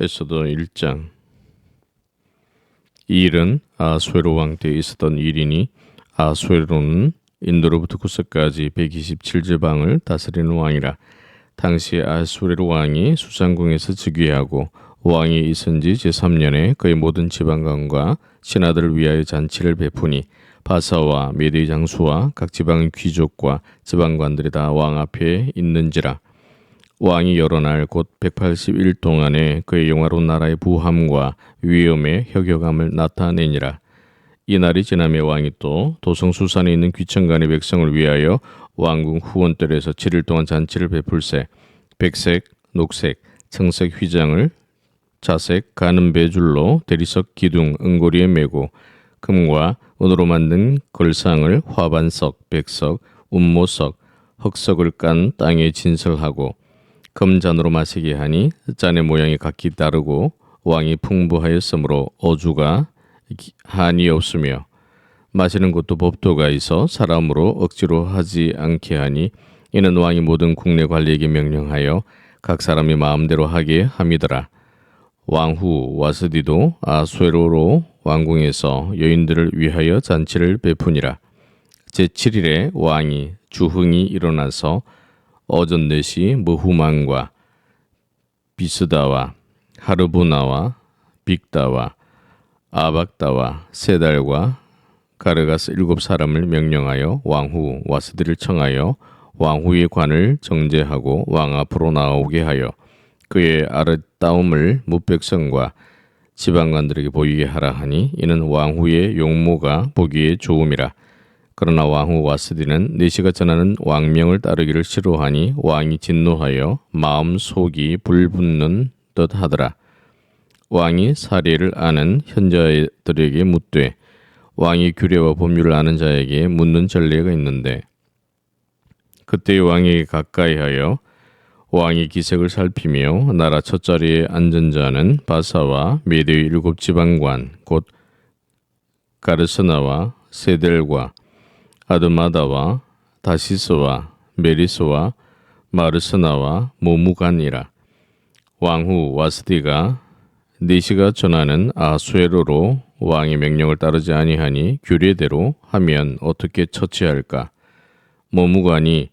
에스더 1장. 이 일은 아수에로 왕 때에 있었던 일이니 아수에로는 인도로부터 구스까지 127지방을 다스리는 왕이라. 당시 아수에로 왕이 수산궁에서 즉위하고 왕이 있은 지 제3년에 그의 모든 지방관과 신하들을 위하여 잔치를 베푸니 바사와 메대 장수와 각 지방의 귀족과 지방관들이 다 왕 앞에 있는지라. 왕이 여러 날 곧 180일 동안에 그의 영화로운 나라의 부함과 위엄의 혁혁함을 나타내니라. 이 날이 지나매 왕이 또 도성수산에 있는 귀천간의 백성을 위하여 왕궁 후원들에서 7일 동안 잔치를 베풀세 백색, 녹색, 청색 휘장을 자색 가는 배줄로 대리석 기둥 은고리에 메고 금과 은으로 만든 걸상을 화반석, 백석, 운모석, 흑석을 깐 땅에 진설하고 금잔으로 마시게 하니 잔의 모양이 각기 다르고 왕이 풍부하였으므로 어주가 한이 없으며 마시는 것도 법도가 있어 사람으로 억지로 하지 않게 하니 이는 왕이 모든 국내 관리에게 명령하여 각 사람이 마음대로 하게 함이더라. 왕후 와스디도 아수에로로 왕궁에서 여인들을 위하여 잔치를 베푸니라. 제7일에 왕이 주흥이 일어나서 어전 4시 무후만과 비스다와 하르보나와 빅다와 아박다와 세달과 가르가스 7사람을 명령하여 왕후 와스디를 청하여 왕후의 관을 정제하고 왕 앞으로 나오게 하여 그의 아름다움을 무백성과 지방관들에게 보이게 하라 하니 이는 왕후의 용모가 보기에 좋음이라. 그러나 왕후 와스디는 내시가 전하는 왕명을 따르기를 싫어하니 왕이 진노하여 마음속이 불붙는 듯 하더라. 왕이 사례를 아는 현자들에게 묻되 왕이 규례와 법률을 아는 자에게 묻는 전례가 있는데 그때 왕에게 가까이하여 왕이 기색을 살피며 나라 첫자리에 앉은 자는 바사와 메대의 7지방관 곧 가르스나와 세델과 아드마다와 다시스와 메리스와 마르스나와 모무간이라. 왕후 와스디가 내시가 전하는 아수에로로 왕의 명령을 따르지 아니하니 규례대로 하면 어떻게 처치할까? 모무간이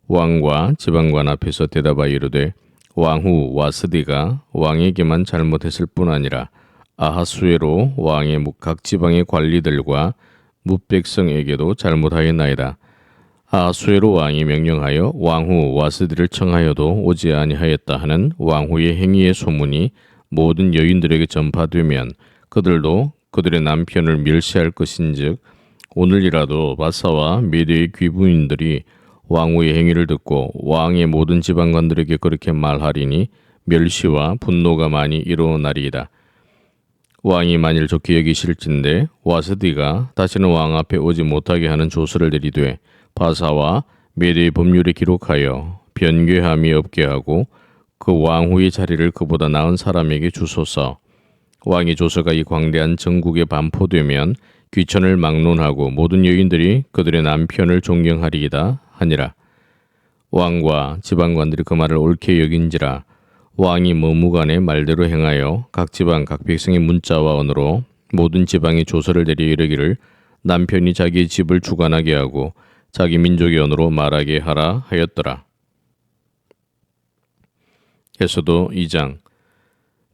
왕과 지방관 앞에서 대답하여 이르되 왕후 와스디가 왕에게만 잘못했을 뿐 아니라 아하수에로 왕의 각 지방의 관리들과 무백성에게도 잘못하였나이다. 아하수에로 왕이 명령하여 왕후 와스디를 청하여도 오지 아니하였다 하는 왕후의 행위의 소문이 모든 여인들에게 전파되면 그들도 그들의 남편을 멸시할 것인즉 오늘이라도 바사와 메대의 귀부인들이 왕후의 행위를 듣고 왕의 모든 지방관들에게 그렇게 말하리니 멸시와 분노가 많이 일어나리이다. 왕이 만일 좋게 여기실진데 와스디가 다시는 왕 앞에 오지 못하게 하는 조서를 내리되 바사와 메대의 법률에 기록하여 변괴함이 없게 하고 그 왕후의 자리를 그보다 나은 사람에게 주소서. 왕의 조서가 이 광대한 전국에 반포되면 귀천을 막론하고 모든 여인들이 그들의 남편을 존경하리이다 하니라. 왕과 지방관들이 그 말을 옳게 여긴지라. 왕이 머무간의 말대로 행하여 각 지방 각 백성의 문자와 언어로 모든 지방의 조서를 내려 이르기를 남편이 자기의 집을 주관하게 하고 자기 민족의 언어로 말하게 하라 하였더라. 에스더 2장.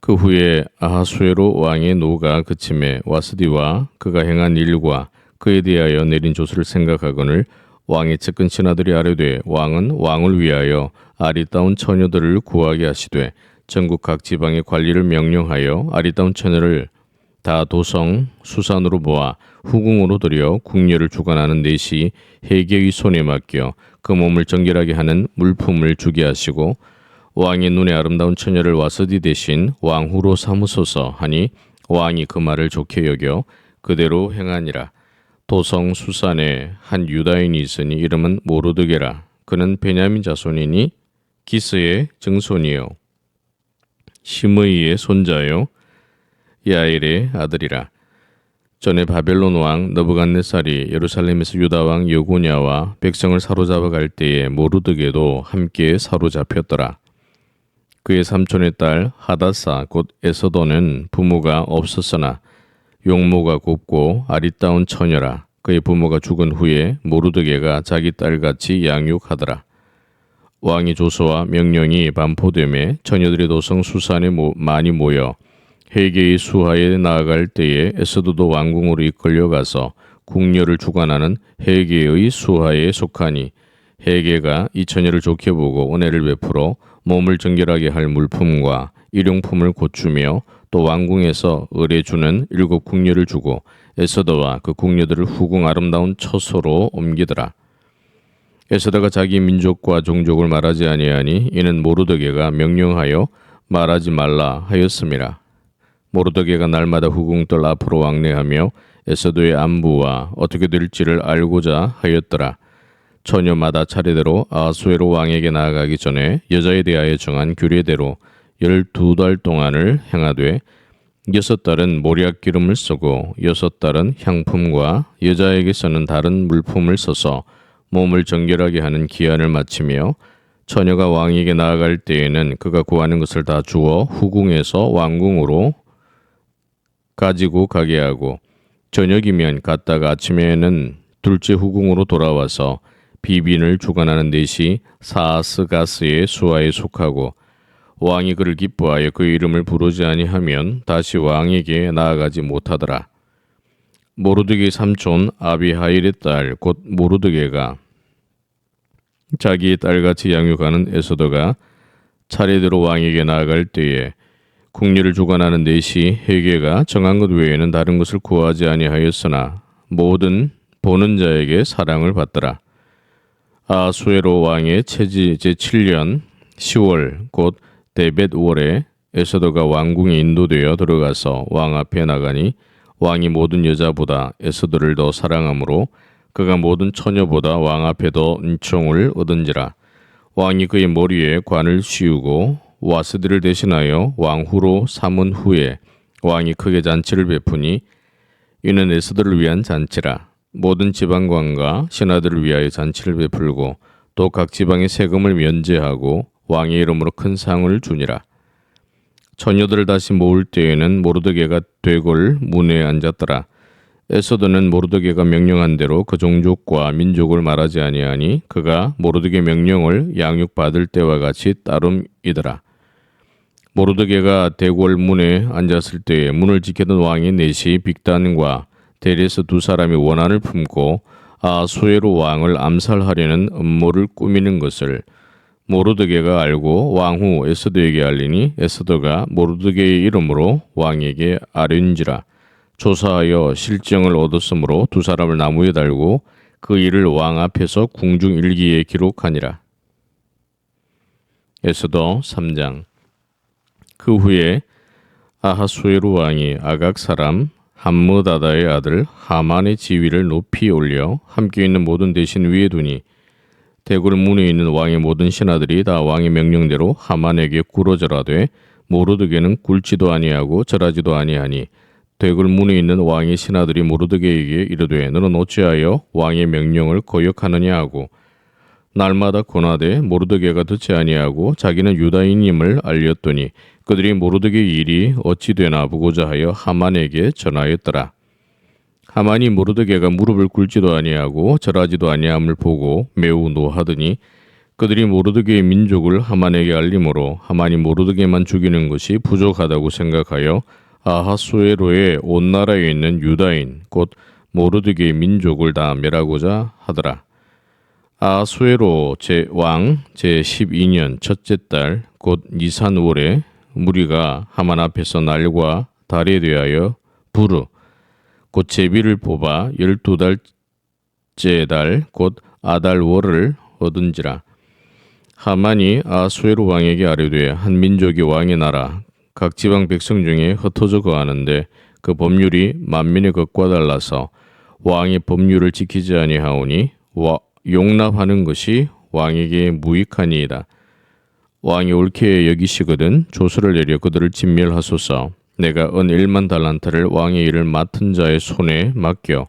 그 후에 아하수에로 왕의 노가 그침에 와스디와 그가 행한 일과 그에 대하여 내린 조서를 생각하거늘 왕의 측근 신하들이 아뢰되 왕은 왕을 위하여 아리따운 처녀들을 구하게 하시되 전국 각 지방의 관리를 명령하여 아리따운 처녀를 다 도성 수산으로 모아 후궁으로 들여 궁녀를 주관하는 내시 해계의 손에 맡겨 그 몸을 정결하게 하는 물품을 주게 하시고 왕의 눈에 아름다운 처녀를 와스디 대신 왕후로 삼으소서 하니 왕이 그 말을 좋게 여겨 그대로 행하니라. 도성 수산에 한 유다인이 있으니 이름은 모르드게라. 그는 베냐민 자손이니 기스의 증손이요 시므이의 손자요 야엘의 아들이라. 전에 바벨론 왕 느부갓네살이 예루살렘에서 유다 왕 여고냐와 백성을 사로잡아 갈 때에 모르드게도 함께 사로잡혔더라. 그의 삼촌의 딸 하다사 곧 에서도는 부모가 없었으나 용모가 곱고 아리따운 처녀라. 그의 부모가 죽은 후에 모르드게가 자기 딸같이 양육하더라. 왕의 조서와 명령이 반포됨에 처녀들이 도성 수산에 많이 모여 헤게의 수하에 나아갈 때에 에스더도 왕궁으로 이끌려가서 궁녀를 주관하는 헤게의 수하에 속하니 헤게가 이 처녀를 좋게 보고 은혜를 베풀어 몸을 정결하게 할 물품과 일용품을 고추며 또 왕궁에서 의뢰주는 7 궁녀를 주고 에스더와 그 궁녀들을 후궁 아름다운 처소로 옮기더라. 에스더가 자기 민족과 종족을 말하지 아니하니 이는 모르드게가 명령하여 말하지 말라 하였음이라. 모르드게가 날마다 후궁들 앞으로 왕래하며 에스더의 안부와 어떻게 될지를 알고자 하였더라. 처녀마다 차례대로 아하수에로 왕에게 나아가기 전에 여자에 대하여 정한 규례대로 12달 동안을 행하되 6달은 모략 기름을 쓰고 6달은 향품과 여자에게서는 다른 물품을 써서 몸을 정결하게 하는 기한을 마치며 처녀가 왕에게 나아갈 때에는 그가 구하는 것을 다 주어 후궁에서 왕궁으로 가지고 가게 하고 저녁이면 갔다가 아침에는 둘째 후궁으로 돌아와서 비빈을 주관하는 넷이 사아스가스의 수하에 속하고 왕이 그를 기뻐하여 그 이름을 부르지 아니하면 다시 왕에게 나아가지 못하더라. 모르드게의 삼촌 아비하일의 딸 곧 모르드게가 자기의 딸같이 양육하는 에스더가 차례대로 왕에게 나아갈 때에 궁녀를 주관하는 넷이 헤게가 정한 것 외에는 다른 것을 구하지 아니하였으나 모든 보는 자에게 사랑을 받더라. 아하수에로 왕의 채지 제7년 10월 곧 데벳월에 에스더가 왕궁에 인도되어 들어가서 왕 앞에 나가니 왕이 모든 여자보다 에스더를 더 사랑하므로 그가 모든 처녀보다 왕 앞에 더 은총을 얻은지라. 왕이 그의 머리에 관을 씌우고 와스디를 대신하여 왕후로 삼은 후에 왕이 크게 잔치를 베푸니 이는 에스더를 위한 잔치라. 모든 지방관과 신하들을 위하여 잔치를 베풀고 또 각 지방의 세금을 면제하고 왕의 이름으로 큰 상을 주니라. 처녀들을 다시 모을 때에는 모르드게가 되골 문에 앉았더라. 에스더는 모르드게가 명령한 대로 그 종족과 민족을 말하지 아니하니 그가 모르드게 명령을 양육받을 때와 같이 따름이더라. 모르드게가 대궐 문에 앉았을 때에 문을 지키던 왕의 넷이 빅단과 데레스 2사람이 원한을 품고 아하수에로 왕을 암살하려는 음모를 꾸미는 것을 모르드게가 알고 왕후 에스더에게 알리니 에스더가 모르드게의 이름으로 왕에게 아뢰는지라. 조사하여 실정을 얻었으므로 2사람을 나무에 달고 그 일을 왕 앞에서 궁중 일기에 기록하니라. 에스더 3장. 그 후에 아하수에로 왕이 아각 사람 함므다다의 아들 하만의 지위를 높이 올려 함께 있는 모든 대신 위에 두니 대궐 문에 있는 왕의 모든 신하들이 다 왕의 명령대로 하만에게 꿇어 절하되 모르드게는 꿇지도 아니하고 절하지도 아니하니 대궐 문에 있는 왕의 신하들이 모르드게에게 이르되 너는 어찌하여 왕의 명령을 거역하느냐 하고 날마다 권하되 모르드게가 듣지 아니하고 자기는 유다인임을 알렸더니 그들이 모르드게의 일이 어찌 되나 보고자 하여 하만에게 전하였더라. 하만이 모르드게가 무릎을 꿇지도 아니하고 절하지도 아니함을 보고 매우 노하더니 그들이 모르드게의 민족을 하만에게 알림으로 하만이 모르드게만 죽이는 것이 부족하다고 생각하여 아하수에로의 온 나라에 있는 유다인 곧 모르드게의 민족을 다 멸하고자 하더라. 아하수에로 왕 제12년 첫째 달 곧 니산월에 무리가 하만 앞에서 날과 달에 대하여 부르 곧 제비를 뽑아 12달째 달 곧 아달월을 얻은지라. 하만이 아하수에로 왕에게 아뢰되 한 민족이 왕의 나라 각 지방 백성 중에 흩어져 거하는데 그 법률이 만민의 것과 달라서 왕의 법률을 지키지 아니하오니 용납하는 것이 왕에게 무익하니이다. 왕이 옳게 여기시거든 조서를 내려 그들을 진멸하소서. 내가 은 1만 달란트를 왕의 일을 맡은 자의 손에 맡겨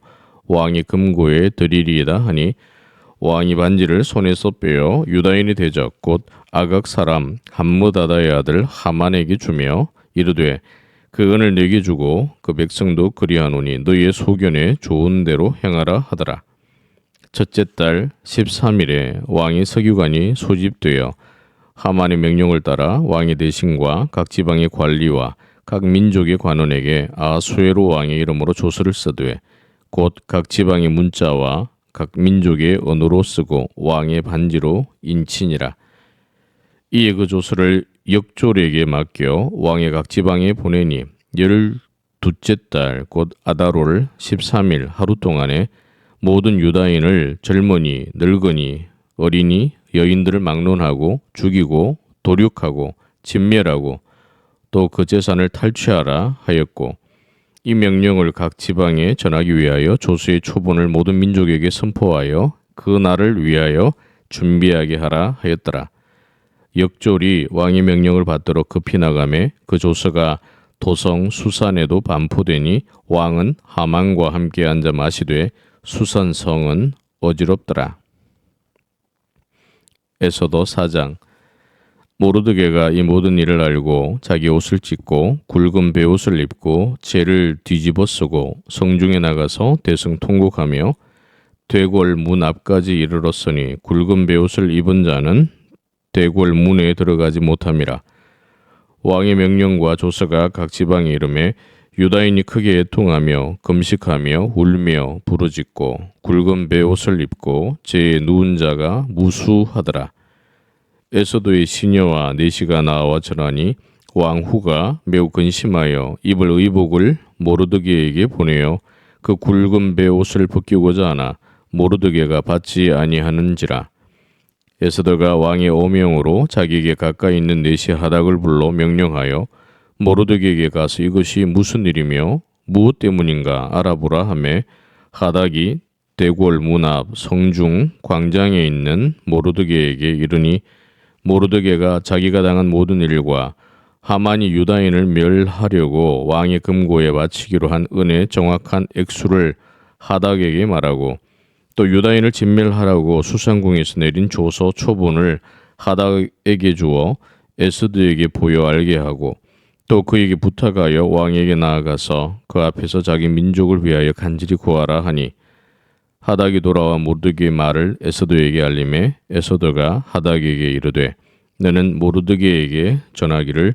왕의 금고에 드리리이다 하니 왕이 반지를 손에서 빼어 유다인이 대적 곧 아각 사람 함므다다의 아들 하만에게 주며 이르되 그 은을 내게 주고 그 백성도 그리하노니 너희의 소견에 좋은 대로 행하라 하더라. 첫째 달 13일에 왕의 서기관이 소집되어 하만의 명령을 따라 왕의 대신과 각 지방의 관리와 각 민족의 관원에게 아수에로 왕의 이름으로 조서를 써되 곧 각 지방의 문자와 각 민족의 언어로 쓰고 왕의 반지로 인치니라. 이에 그 조서를 역졸에게 맡겨 왕의 각 지방에 보내니 12째 달 곧 아다롤 13일 하루 동안에 모든 유다인을 젊은이, 늙은이, 어린이, 여인들을 막론하고 죽이고 도륙하고 진멸하고 또 그 재산을 탈취하라 하였고 이 명령을 각 지방에 전하기 위하여 조서의 초본을 모든 민족에게 선포하여 그 날을 위하여 준비하게 하라 하였더라. 역졸이 왕의 명령을 받도록 급히 나가매 그 조서가 도성 수산에도 반포되니 왕은 하만과 함께 앉아 마시되 수산 성은 어지럽더라. 에서도 4장. 모르드게가 이 모든 일을 알고 자기 옷을 찢고 굵은 베옷을 입고 재를 뒤집어 쓰고 성중에 나가서 대성 통곡하며 대궐 문 앞까지 이르렀으니 굵은 베옷을 입은 자는 대궐 문에 들어가지 못함이라. 왕의 명령과 조서가 각 지방에 이르매 유다인이 크게 애통하며 금식하며 울며 부르짖고 굵은 베옷을 입고 재에 누운 자가 무수하더라. 에서도의 시녀와 내시가 나와 전하니 왕후가 매우 근심하여 입을 의복을 모르드게에게 보내어 그 굵은 베옷을 벗기고자 하나 모르드게가 받지 아니하는지라. 에스더가 왕의 오명으로 자기에게 가까이 있는 내시 하닥을 불러 명령하여 모르드게에게 가서 이것이 무슨 일이며 무엇 때문인가 알아보라 하매 하닥이 대궐 문 앞 성중 광장에 있는 모르드게에게 이르니 모르드게가 자기가 당한 모든 일과 하만이 유다인을 멸하려고 왕의 금고에 바치기로 한 은의 정확한 액수를 하닥에게 말하고 또 유다인을 진멸하라고 수산궁에서 내린 조서 초본을 하닥에게 주어 에스더에게 보여 알게 하고 또 그에게 부탁하여 왕에게 나아가서 그 앞에서 자기 민족을 위하여 간절히 구하라 하니 하닥이 돌아와 모르드게의 말을 에스더에게 알림해 에스더가 하닥에게 이르되 너는 모르드게에게 전하기를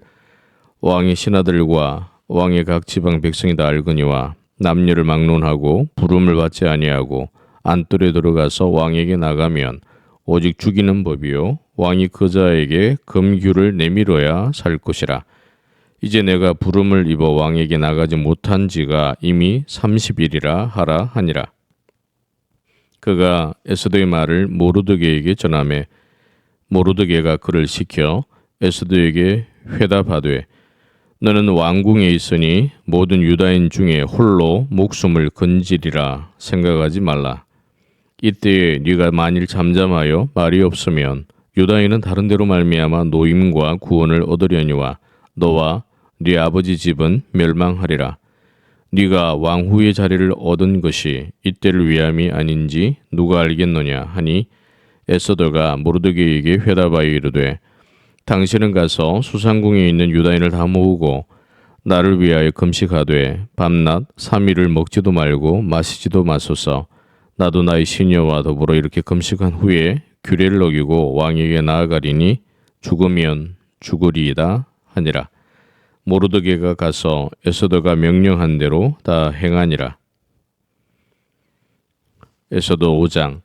왕의 신하들과 왕의 각 지방 백성이 다 알거니와 남녀를 막론하고 부름을 받지 아니하고 안뜰에 들어가서 왕에게 나가면 오직 죽이는 법이요 왕이 그 자에게 금규를 내밀어야 살 것이라. 이제 내가 부름을 입어 왕에게 나가지 못한 지가 이미 30일이라 하라 하니라. 그가 에스더의 말을 모르드게에게 전하매 모르드게가 그를 시켜 에스더에게 회답하되 너는 왕궁에 있으니 모든 유다인 중에 홀로 목숨을 건지리라 생각하지 말라. 이때에 네가 만일 잠잠하여 말이 없으면 유다인은 다른 데로 말미암아 노임과 구원을 얻으려니와 너와 네 아버지 집은 멸망하리라. 네가 왕후의 자리를 얻은 것이 이때를 위함이 아닌지 누가 알겠느냐 하니 에스더가 모르드게에게 회답하여 이르되 당신은 가서 수산궁에 있는 유다인을 다 모으고 나를 위하여 금식하되 밤낮 3일을 먹지도 말고 마시지도 마소서. 나도 나의 시녀와 더불어 이렇게 금식한 후에 규례를 어기고 왕에게 나아가리니 죽으면 죽으리이다 하니라. 모르드게가 가서 에스더가 명령한 대로 다 행하니라. 에스더 5장.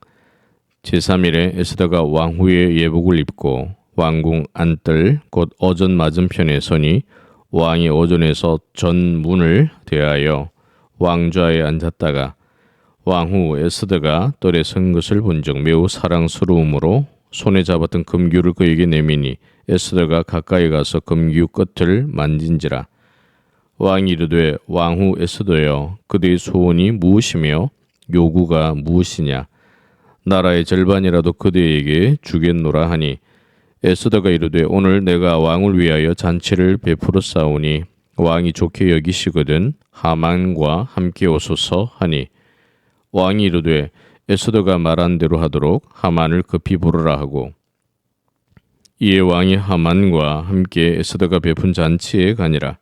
제3일에 에스더가 왕후의 예복을 입고 왕궁 안뜰 곧 어전 맞은편에 서니 왕이 어전에서 전문을 대하여 왕좌에 앉았다가 왕후 에스더가 뜰에 선 것을 본즉 매우 사랑스러움으로 손에 잡았던 금규를 그에게 내미니 에스더가 가까이 가서 금규 끝을 만진지라. 왕이 이르되 왕후 에스더여 그대의 소원이 무엇이며 요구가 무엇이냐. 나라의 절반이라도 그대에게 주겠노라 하니 에스더가 이르되 오늘 내가 왕을 위하여 잔치를 베풀었사오니 왕이 좋게 여기시거든 하만과 함께 오소서 하니 왕이 이르되 에스더가 말한 대로 하도록 하만을 급히 부르라 하고, 이에 왕이 하만과 함께 에스더가 베푼 잔치에 가니라.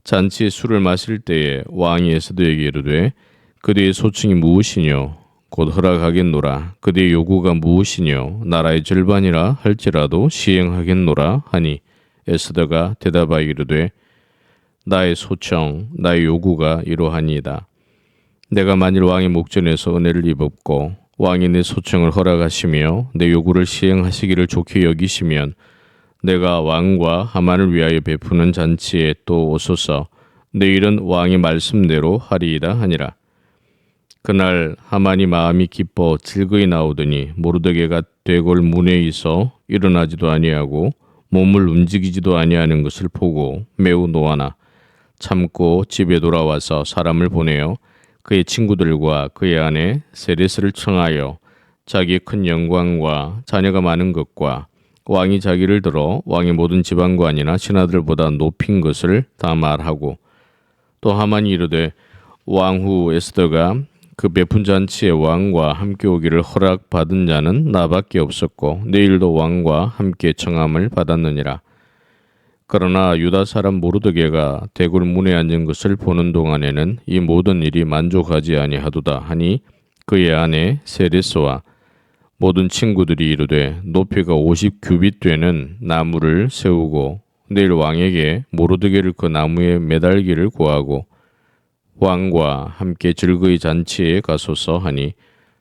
잔치에 술을 마실 때에 왕이 에스더에게 이르되, 그대의 소청이 무엇이뇨? 곧 허락하겠노라. 그대의 요구가 무엇이뇨? 나라의 절반이라 할지라도 시행하겠노라 하니, 에스더가 대답하여 이르되, 나의 소청, 나의 요구가 이러하니이다. 내가 만일 왕의 목전에서 은혜를 입었고 왕이 내 소청을 허락하시며 내 요구를 시행하시기를 좋게 여기시면 내가 왕과 하만을 위하여 베푸는 잔치에 또 오소서. 내일은 왕의 말씀대로 하리이다 하니라. 그날 하만이 마음이 기뻐 즐거이 나오더니 모르드게가 되골 문에 있어 일어나지도 아니하고 몸을 움직이지도 아니하는 것을 보고 매우 노하나 참고 집에 돌아와서 사람을 보내어 그의 친구들과 그의 아내 세레스를 청하여 자기의 큰 영광과 자녀가 많은 것과 왕이 자기를 들어 왕의 모든 지방관이나 신하들보다 높인 것을 다 말하고, 또 하만이 이르되, 왕후 에스더가 그 베푼 잔치에 왕과 함께 오기를 허락받은 자는 나밖에 없었고 내일도 왕과 함께 청함을 받았느니라. 그러나 유다 사람 모르드게가 대궐 문에 앉은 것을 보는 동안에는 이 모든 일이 만족하지 아니하도다 하니, 그의 아내 세레스와 모든 친구들이 이르되 높이가 50규빗 되는 나무를 세우고 내일 왕에게 모르드게를 그 나무에 매달기를 구하고 왕과 함께 즐거이 잔치에 가소서 하니,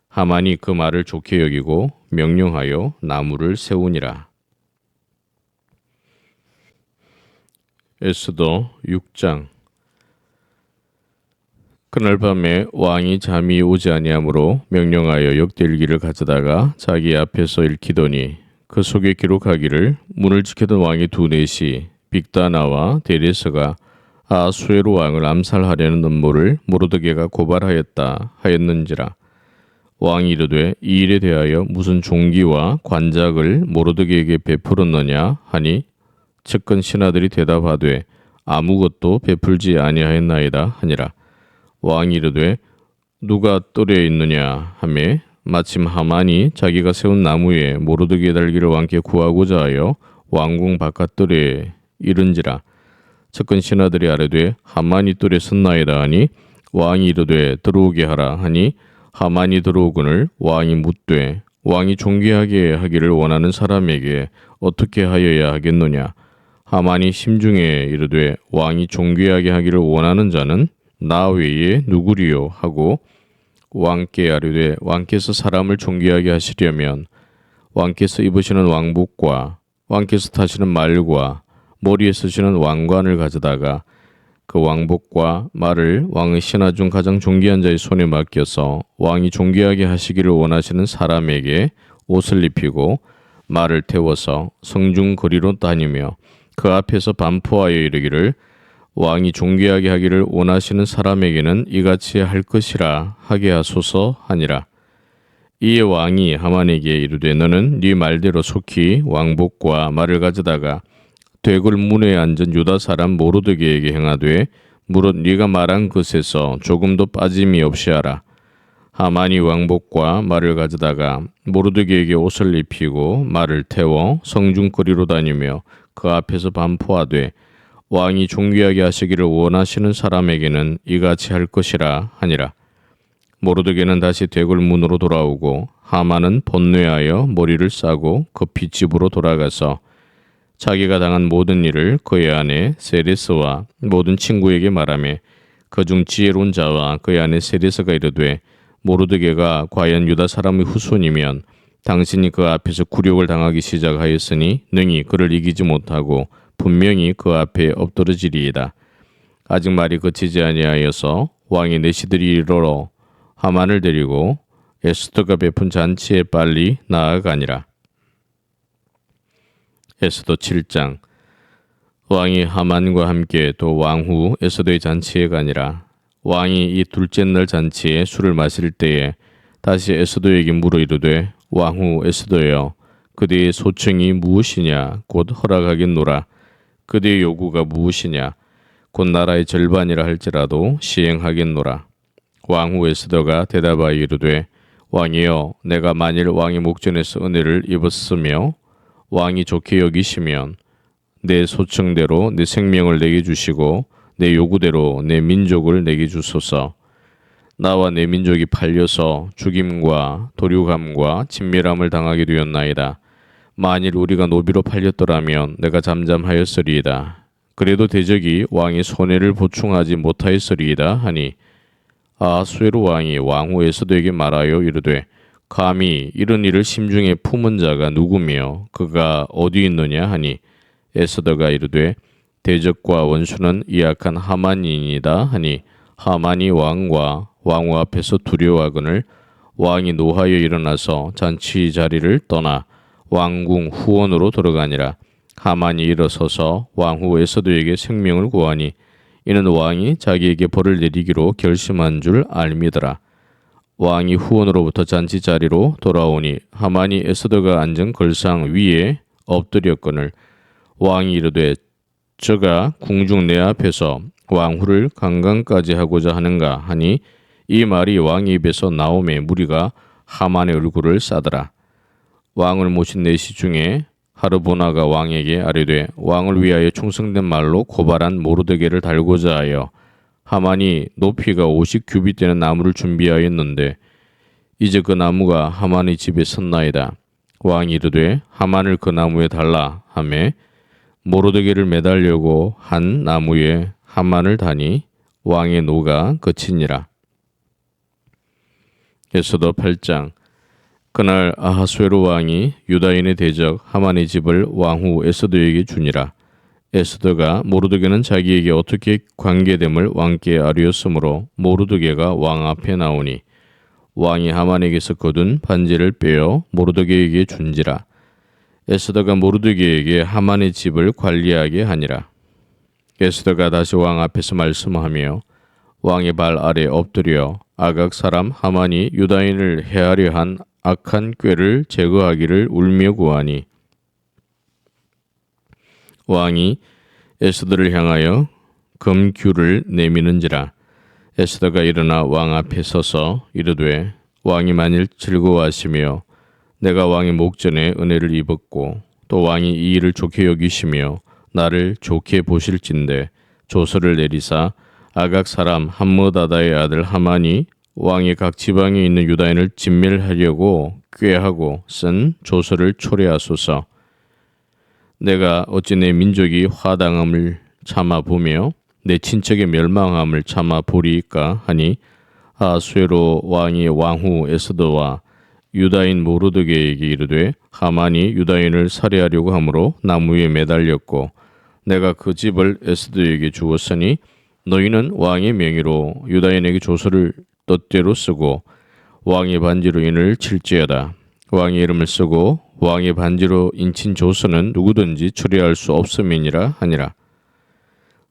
하만이 그 말을 좋게 여기고 명령하여 나무를 세우니라. 에스더 6장. 그날 밤에 왕이 잠이 오지 아니하므로 명령하여 역대일기를 가져다가 자기 앞에서 읽히더니, 그 속에 기록하기를 문을 지키던 왕의 두 넷이 빅다나와 데레스가 아수에로 왕을 암살하려는 음모를 모르드게가 고발하였다 하였는지라. 왕이 이르되, 이 일에 대하여 무슨 종기와 관작을 모르드게에게 베풀었느냐 하니, 측근 신하들이 대답하되 아무것도 베풀지 아니하였나이다 하니라. 왕이 이르되, 누가 뜰에 있느냐 하매 마침 하만이 자기가 세운 나무에 모르드게 달기를 왕께 구하고자 하여 왕궁 바깥 뜰에 이른지라. 측근 신하들이 아뢰되 하만이 뜰에 섰나이다 하니, 왕이 이르되 들어오게 하라 하니, 하만이 들어오거늘 왕이 묻되, 왕이 존귀하게 하기를 원하는 사람에게 어떻게 하여야 하겠느냐? 하만이 심중에 이르되, 왕이 존귀하게 하기를 원하는 자는 나 외에 누구리요? 하고 왕께 아뢰되, 왕께서 사람을 존귀하게 하시려면 왕께서 입으시는 왕복과 왕께서 타시는 말과 머리에 쓰시는 왕관을 가져다가 그 왕복과 말을 왕의 신하 중 가장 존귀한 자의 손에 맡겨서 왕이 존귀하게 하시기를 원하시는 사람에게 옷을 입히고 말을 태워서 성중 거리로 다니며 그 앞에서 반포하여 이르기를, 왕이 존귀하게 하기를 원하시는 사람에게는 이같이 할 것이라 하게 하소서 하니라. 이에 왕이 하만에게 이르되, 너는 네 말대로 속히 왕복과 말을 가져다가 대궐 문에 앉은 유다 사람 모르드게에게 행하되 무릇 네가 말한 것에서 조금도 빠짐이 없이 하라. 하만이 왕복과 말을 가져다가 모르드게에게 옷을 입히고 말을 태워 성중거리로 다니며 그 앞에서 반포하되, 왕이 존귀하게 하시기를 원하시는 사람에게는 이같이 할 것이라 하니라. 모르드게는 다시 대궐 문으로 돌아오고 하만은 번뇌하여 머리를 싸고 급히 집으로 돌아가서 자기가 당한 모든 일을 그의 아내 세레스와 모든 친구에게 말하며, 그중 지혜로운 자와 그의 아내 세레스가 이르되, 모르드게가 과연 유다 사람의 후손이면 당신이 그 앞에서 굴욕을 당하기 시작하였으니 능히 그를 이기지 못하고 분명히 그 앞에 엎드러지리이다. 아직 말이 그치지 아니하여서 왕의 내시들이 이르러 하만을 데리고 에스더가 베푼 잔치에 빨리 나아가니라. 에스더 7장. 왕이 하만과 함께 또 왕후 에스더의 잔치에 가니라. 왕이 이 둘째 날 잔치에 술을 마실 때에 다시 에스더에게 물어 이르되, 왕후 에스더여, 그대의 소청이 무엇이냐? 곧 허락하겠노라. 그대의 요구가 무엇이냐? 곧 나라의 절반이라 할지라도 시행하겠노라. 왕후 에스더가 대답하여 이르되, 왕이여, 내가 만일 왕의 목전에서 은혜를 입었으며 왕이 좋게 여기시면 내 소청대로 내 생명을 내게 주시고 내 요구대로 내 민족을 내게 주소서. 나와 내 민족이 팔려서 죽임과 도륙함과 진멸함을 당하게 되었나이다. 만일 우리가 노비로 팔렸더라면 내가 잠잠하였으리이다. 그래도 대적이 왕의 손해를 보충하지 못하였으리이다 하니 아하수에로 왕이 왕후 에스더에게 말하여 이르되 감히 이런 일을 심중에 품은 자가 누구며 그가 어디 있느냐 하니 에스더가 이르되 대적과 원수는 이 악한 하만이니이다 하니 하만이 왕과 왕후 앞에서 두려워하거늘 왕이 노하여 일어나서 잔치 자리를 떠나 왕궁 후원으로 들어가니라. 하만이 일어서서 왕후 에스더에게 생명을 구하니 이는 왕이 자기에게 벌을 내리기로 결심한 줄 알미더라. 왕이 후원으로부터 잔치 자리로 돌아오니 하만이 에스더가 앉은 걸상 위에 엎드렸거늘 왕이 이르되 저가 궁중 내 앞에서 왕후를 강간까지 하고자 하는가 하니 이 말이 왕의 입에서 나오매 무리가 하만의 얼굴을 싸더라. 왕을 모신 내시 중에 하르보나가 왕에게 아뢰되 왕을 위하여 충성된 말로 고발한 모르드게를 달고자 하여 하만이 높이가 50규빗 되는 나무를 준비하였는데 이제 그 나무가 하만의 집에 섰나이다. 왕이 이르되 하만을 그 나무에 달라 하매 모르드게를 매달려고 한 나무에 하만을 다니 왕의 노가 그치니라. 에스더 8장. 그날 아하수에로 왕이 유다인의 대적 하만의 집을 왕후 에스더에게 주니라. 에스더가 모르드게는 자기에게 어떻게 관계됨을 왕께 아뢰었으므로 모르드게가 왕 앞에 나오니 왕이 하만에게서 거둔 반지를 빼어 모르드게에게 준지라. 에스더가 모르드게에게 하만의 집을 관리하게 하니라. 에스더가 다시 왕 앞에서 말씀하며 왕의 발 아래 엎드려 아각 사람 하만이 유다인을 해하려 한 악한 꾀를 제거하기를 울며 구하니 왕이 에스더를 향하여 금규를 내미는지라. 에스더가 일어나 왕 앞에 서서 이르되 왕이 만일 즐거워하시며 내가 왕의 목전에 은혜를 입었고 또 왕이 이 일을 좋게 여기시며 나를 좋게 보실진대 조서를 내리사 아각 사람 함므다다의 아들 하만이 왕이 각 지방에 있는 유다인을 진멸하려고 꾀하고 쓴 조서를 초래하소서. 내가 어찌 내 민족이 화당함을 참아 보며 내 친척의 멸망함을 참아 보리이까 하니 아하수에로 왕이 왕후 에스더와 유다인 모르드게에게 이르되 하만이 유다인을 살해하려고 함으로 나무에 매달렸고 내가 그 집을 에스더에게 주었으니 너희는 왕의 명의로 유다인에게 조서를 뜻대로 쓰고 왕의 반지로 인을 칠지어다. 왕의 이름을 쓰고 왕의 반지로 인친 조서는 누구든지 추리할 수 없음이니라 하니라.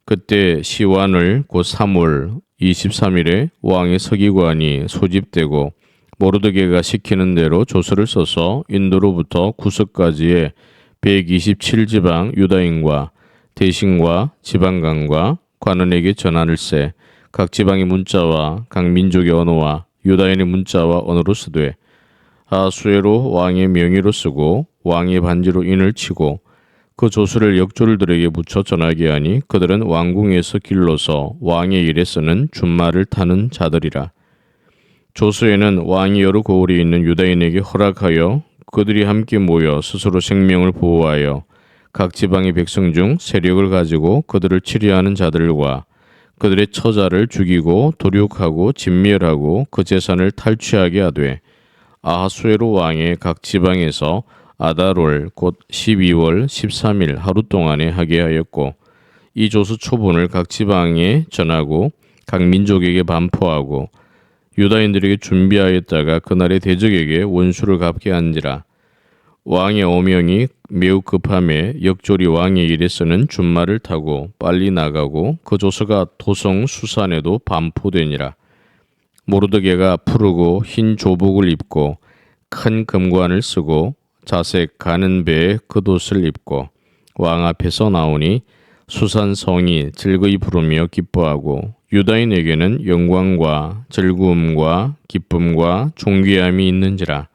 그때 시완을 곧 3월 23일에 왕의 서기관이 소집되고 모르드게가 시키는 대로 조서를 써서 인도로부터 구석까지의 127지방 유다인과 대신과 지방관과 관원에게 전하를세 각 지방의 문자와 각 민족의 언어와 유다인의 문자와 언어로 쓰되 아하수에로 왕의 명의로 쓰고 왕의 반지로 인을 치고 그 조서를 역졸들에게 붙여 전하게 하니 그들은 왕궁에서 길러서 왕의 일에 쓰는 준말을 타는 자들이라. 조서에는 왕이 여러 고을에 있는 유다인에게 허락하여 그들이 함께 모여 스스로 생명을 보호하여 각 지방의 백성 중 세력을 가지고 그들을 치리하는 자들과 그들의 처자를 죽이고 도륙하고 진멸하고 그 재산을 탈취하게 하되 아하수에로 왕의 각 지방에서 아달월 곧 12월 13일 하루 동안에 하게 하였고 이 조서 초본을 각 지방에 전하고 각 민족에게 반포하고 유다인들에게 준비하였다가 그날의 대적에게 원수를 갚게 한지라. 왕의 어명이 매우 급함에 역졸이 왕의 일에서는 준말을 타고 빨리 나가고 그 조서가 도성 수산에도 반포되니라. 모르드게가 푸르고 흰 조복을 입고 큰 금관을 쓰고 자색 가는 배에 겉옷을 입고 왕 앞에서 나오니 수산 성이 즐거이 부르며 기뻐하고 유다인에게는 영광과 즐거움과 기쁨과 존귀함이 있는지라.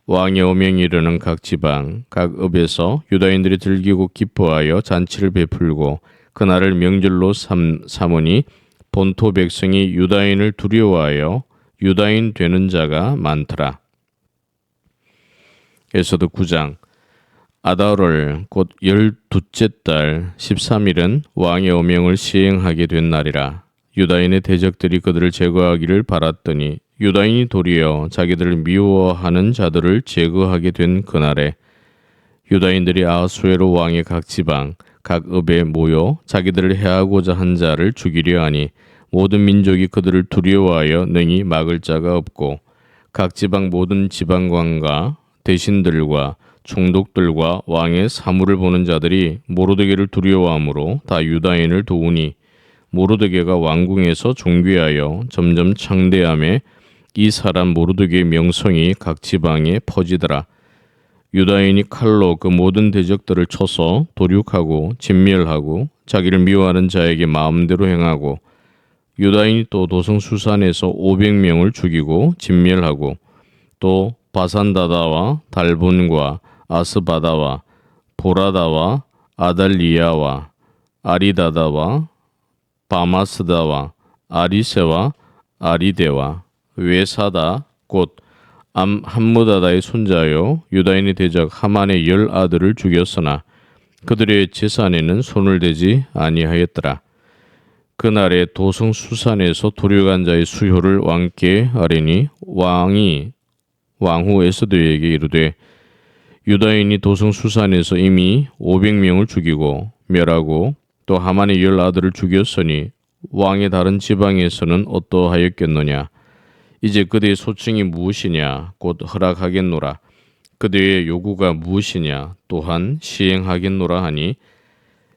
왕의 오명이 이르는 각 지방 각 읍에서 유다인들이 즐기고 기뻐하여 잔치를 베풀고 그날을 명절로 삼으니 본토 백성이 유다인을 두려워하여 유다인 되는 자가 많더라. 에서도 9장. 아달월 곧 12째 달 13일은 왕의 오명을 시행하게 된 날이라. 유다인의 대적들이 그들을 제거하기를 바랐더니 유다인이 도리어 자기들을 미워하는 자들을 제거하게 된 그날에 유다인들이 아하수에로 왕의 각 지방 각 읍에 모여 자기들을 해하고자 한 자를 죽이려 하니 모든 민족이 그들을 두려워하여 능히 막을 자가 없고 각 지방 모든 지방관과 대신들과 총독들과 왕의 사물을 보는 자들이 모르드게를 두려워하므로 다 유다인을 도우니 모르드게가 왕궁에서 존귀하여 점점 창대함에 이 사람 모르드게의 명성이 각 지방에 퍼지더라. 유다인이 칼로 그 모든 대적들을 쳐서 도륙하고 진멸하고 자기를 미워하는 자에게 마음대로 행하고 유다인이 또 도성 수산에서 500명을 죽이고 진멸하고 또 바산다다와 달본과 아스바다와 보라다와 아달리아와 아리다다와 바마스다와 아리세와 아리데와 외사다 곧 함무다다의 손자요 유다인의 대적 하만의 10 아들을 죽였으나 그들의 재산에는 손을 대지 아니하였더라. 그날에 도성 수산에서 도륙한 자의 수효를 왕께 아뢰니 왕이 왕후 에스더에게 이르되 유다인이 도성 수산에서 이미 500명을 죽이고 멸하고 또 하만의 10 아들을 죽였으니 왕의 다른 지방에서는 어떠하였겠느냐. 이제 그대의 소청이 무엇이냐 곧 허락하겠노라. 그대의 요구가 무엇이냐 또한 시행하겠노라 하니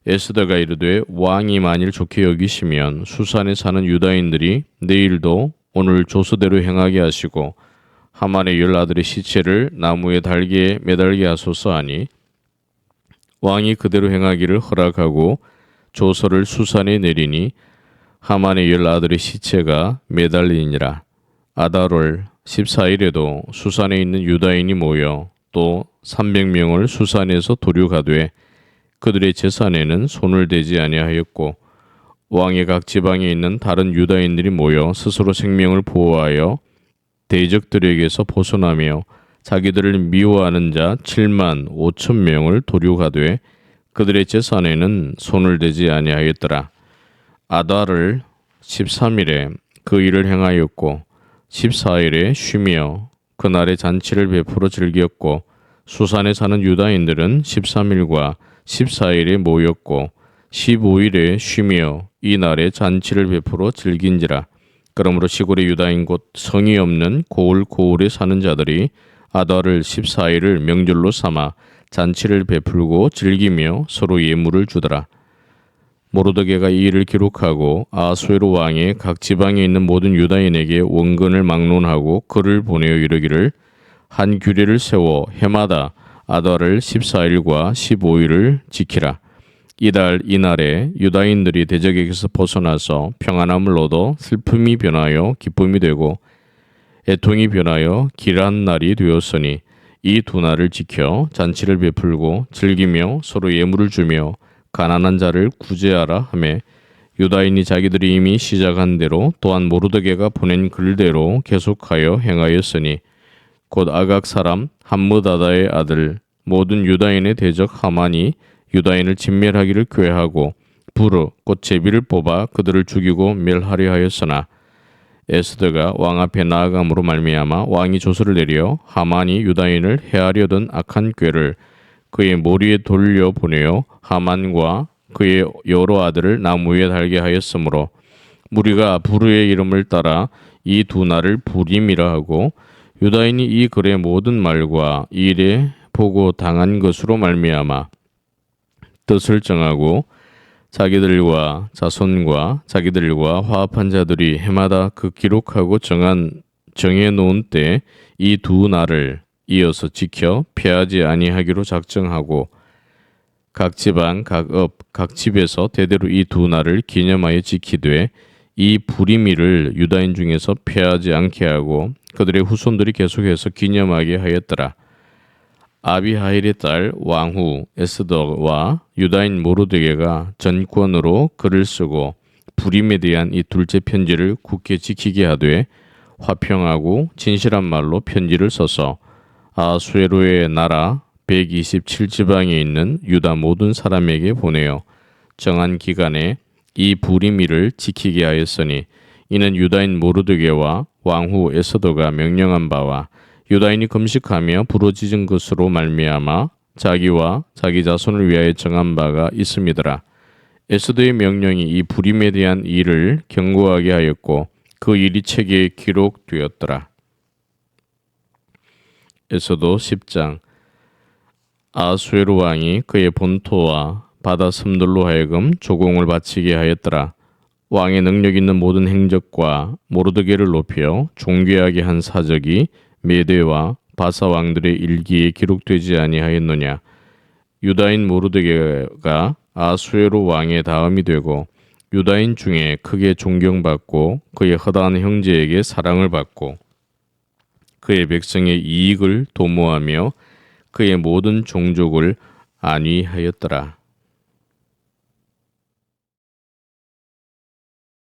에스더가 이르되 왕이 만일 좋게 여기시면 수산에 사는 유다인들이 내일도 오늘 조서대로 행하게 하시고 하만의 10 아들의 시체를 나무에 달게 매달게 하소서 하니 왕이 그대로 행하기를 허락하고 조서를 수산에 내리니 하만의 10 아들의 시체가 매달리니라. 아달월 14일에도 수산에 있는 유다인이 모여 또 300명을 수산에서 도륙하되 그들의 재산에는 손을 대지 아니하였고 왕의 각 지방에 있는 다른 유다인들이 모여 스스로 생명을 보호하여 대적들에게서 벗어나며 자기들을 미워하는 자 7만 5천 명을 도륙하되 그들의 재산에는 손을 대지 아니하였더라. 아달을 13일에 그 일을 행하였고 14일에 쉬며 그날에 잔치를 베풀어 즐겼고 수산에 사는 유다인들은 13일과 14일에 모였고 15일에 쉬며 이 날에 잔치를 베풀어 즐긴지라. 그러므로 시골의 유다인 곧 성이 없는 고을에 사는 자들이 아달을 14일을 명절로 삼아 잔치를 베풀고 즐기며 서로 예물을 주더라. 모르드게가 이 일을 기록하고 아하수에로 왕의 각 지방에 있는 모든 유다인에게 원근을 막론하고 글을 보내어 이르기를 한 규례를 세워 해마다 아달을 14일과 15일을 지키라. 이달 이날에 유다인들이 대적에게서 벗어나서 평안함을 얻어 슬픔이 변하여 기쁨이 되고 애통이 변하여 길한 날이 되었으니 이 두 날을 지켜 잔치를 베풀고 즐기며 서로 예물을 주며 가난한 자를 구제하라 하매 유다인이 자기들이 이미 시작한 대로 또한 모르드게가 보낸 글대로 계속하여 행하였으니 곧 아각 사람 함므다다의 아들 모든 유다인의 대적 하만이 유다인을 진멸하기를 꾀하고 부르 곧 제비를 뽑아 그들을 죽이고 멸하려 하였으나 에스더가 왕 앞에 나아감으로 말미암아 왕이 조서를 내려 하만이 유다인을 해하려던 악한 꾀를 그의 머리에 돌려 보내어 하만과 그의 여러 아들을 나무에 달게 하였으므로 무리가 부르의 이름을 따라 이 두 날을 부림이라 하고 유다인이 이 글의 모든 말과 이 일에 보고 당한 것으로 말미암아 뜻을 정하고 자기들과 자손과 자기들과 화합한 자들이 해마다 그 기록하고 정해 놓은 때 이 두 날을 이어서 지켜 피하지 아니하기로 작정하고 각 지방 각 읍 각 집에서 대대로 이 두 날을 기념하여 지키되 이 불임이를 유다인 중에서 폐하지 않게 하고 그들의 후손들이 계속해서 기념하게 하였더라. 아비하일의 딸 왕후 에스더와 유다인 모르드게가 전권으로 글을 쓰고 불임에 대한 이 둘째 편지를 굳게 지키게 하되 화평하고 진실한 말로 편지를 써서 아수에로의 나라 127지방에 있는 유다 모든 사람에게 보내어 정한 기간에 이 불임이를 지키게 하였으니 이는 유다인 모르드게와 왕후 에스더가 명령한 바와 유다인이 금식하며 부르짖은 것으로 말미암아 자기와 자기 자손을 위하여 정한 바가 있음이더라. 에스더의 명령이 이 불임에 대한 일을 경고하게 하였고 그 일이 책에 기록되었더라. 에스더 10장. 아수에로 왕이 그의 본토와 바다 섬들로 하여금 조공을 바치게 하였더라. 왕의 능력 있는 모든 행적과 모르드게를 높여 존귀하게 한 사적이 메대와 바사 왕들의 일기에 기록되지 아니하였느냐. 유다인 모르드게가 아수에로 왕의 다음이 되고 유다인 중에 크게 존경받고 그의 허다한 형제에게 사랑을 받고 그의 백성의 이익을 도모하며 그의 모든 종족을 안위하였더라.